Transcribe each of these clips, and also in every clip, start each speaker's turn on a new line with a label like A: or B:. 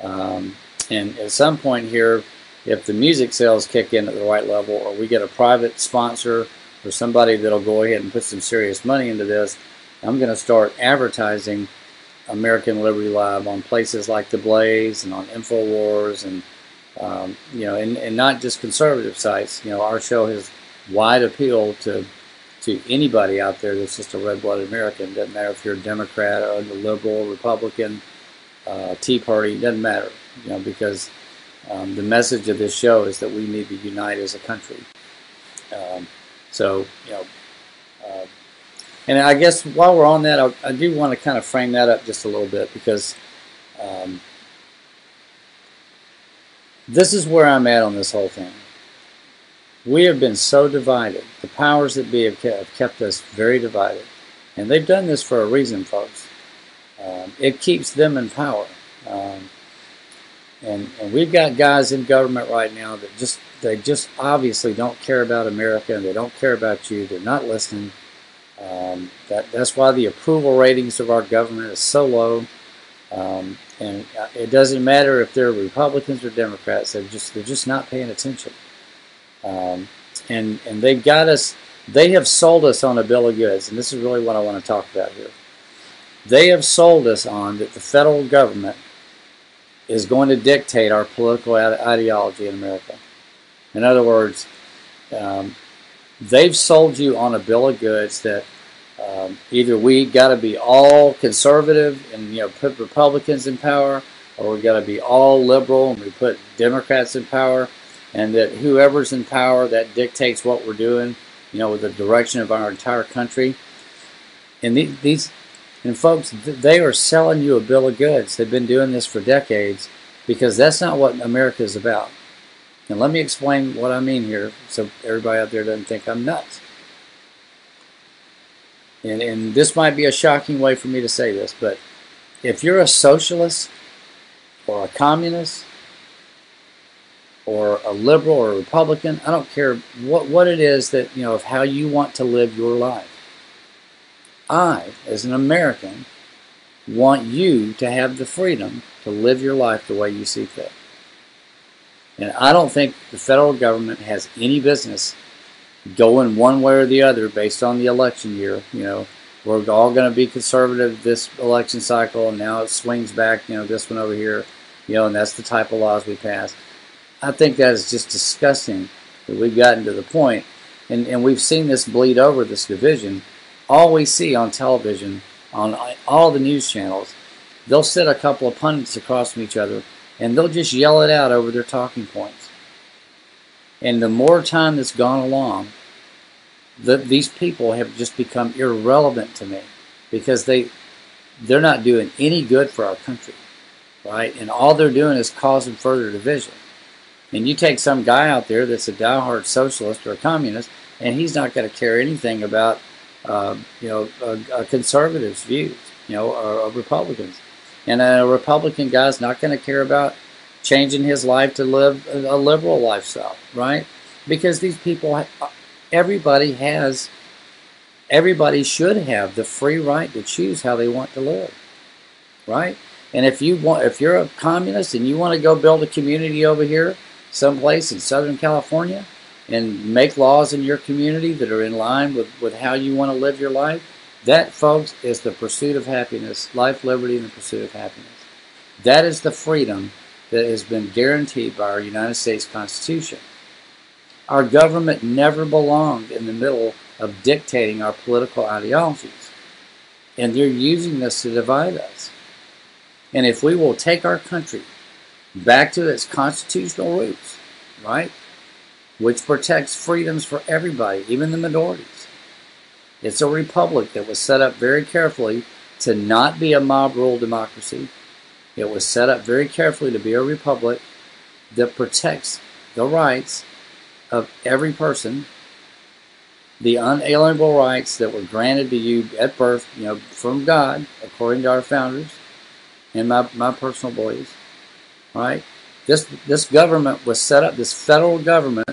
A: And at some point here, if the music sales kick in at the right level, or we get a private sponsor or somebody that'll go ahead and put some serious money into this, I'm going to start advertising American Liberty Live on places like The Blaze and on InfoWars, and and not just conservative sites. Our show has wide appeal to anybody out there that's just a red-blooded American. Doesn't matter if you're a Democrat or a liberal, Republican, Tea Party. Doesn't matter, because the message of this show is that we need to unite as a country. And I guess while we're on that, I do want to kind of frame that up just a little bit, because this is where I'm at on this whole thing. We have been so divided. The powers that be have kept us very divided. And they've done this for a reason, folks. It keeps them in power. And we've got guys in government right now that they just obviously don't care about America, and they don't care about you. They're not listening. That's why the approval ratings of our government is so low. And it doesn't matter if they're Republicans or Democrats. They're just not paying attention. And they've got us. They have sold us on a bill of goods, and this is really what I want to talk about here. They have sold us on that the federal government is going to dictate our political ideology in America. In other words, they've sold you on a bill of goods that either we got to be all conservative and put Republicans in power, or we got to be all liberal and we put Democrats in power, and that whoever's in power, that dictates what we're doing, with the direction of our entire country. And and folks, they are selling you a bill of goods. They've been doing this for decades, because that's not what America is about. And let me explain what I mean here, so everybody out there doesn't think I'm nuts. And this might be a shocking way for me to say this, but if you're a socialist or a communist or a liberal or a Republican, I don't care what it is that, of how you want to live your life. I, as an American, want you to have the freedom to live your life the way you see fit. And I don't think the federal government has any business going one way or the other based on the election year. We're all going to be conservative this election cycle, and now it swings back, this one over here, and that's the type of laws we pass. I think that is just disgusting that we've gotten to the point, and we've seen this bleed over, this division. All we see on television, on all the news channels, they'll sit a couple of pundits across from each other, and they'll just yell it out over their talking points. And the more time that's gone along, these people have just become irrelevant to me, because they're not doing any good for our country, right? And all they're doing is causing further division. And you take some guy out there that's a diehard socialist or a communist, and he's not going to care anything about a conservative's views, or Republicans. And a Republican guy's not going to care about changing his life to live a liberal lifestyle, right? Because these people, everybody should have the free right to choose how they want to live, right? And if you're a communist and you want to go build a community over here, someplace in Southern California, and make laws in your community that are in line with how you want to live your life, that, folks, is the pursuit of happiness, life, liberty, and the pursuit of happiness. That is the freedom that has been guaranteed by our United States Constitution. Our government never belonged in the middle of dictating our political ideologies, and they're using this to divide us. And if we will take our country back to its constitutional roots, right, which protects freedoms for everybody, even the minorities. It's a republic that was set up very carefully to not be a mob rule democracy. It was set up very carefully to be a republic that protects the rights of every person, the unalienable rights that were granted to you at birth, from God, according to our founders and my personal beliefs. Right? This government was set up, this federal government,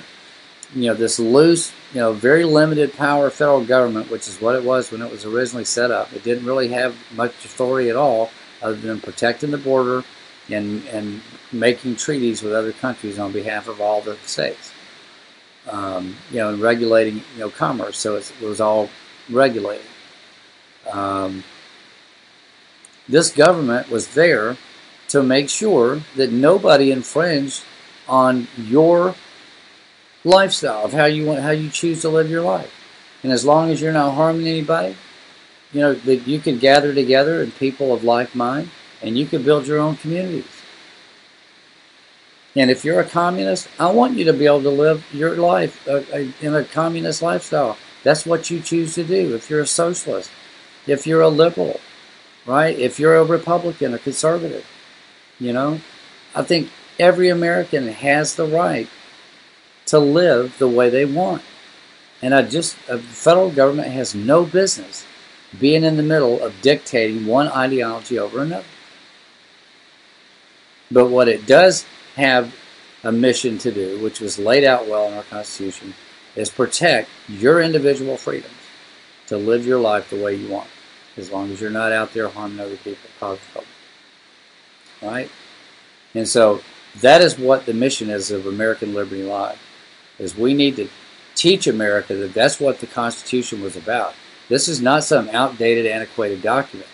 A: this loose, very limited power federal government, which is what it was when it was originally set up. It didn't really have much authority at all, other than protecting the border and making treaties with other countries on behalf of all the states. And regulating, commerce, so it was all regulated. This government was there to make sure that nobody infringed on your lifestyle of how you choose to live your life. And as long as you're not harming anybody, that you can gather together and people of like mind, and you can build your own communities. And if you're a communist, I want you to be able to live your life in a communist lifestyle. That's what you choose to do. If you're a socialist, if you're a liberal, right? If you're a Republican or conservative, I think every American has the right to live the way they want. And the federal government has no business being in the middle of dictating one ideology over another. But what it does have a mission to do, which was laid out well in our Constitution, is protect your individual freedoms to live your life the way you want, as long as you're not out there harming other people, causing trouble. Right? And so that is what the mission is of American Liberty Live, is we need to teach America that that's what the Constitution was about. This is not some outdated, antiquated document.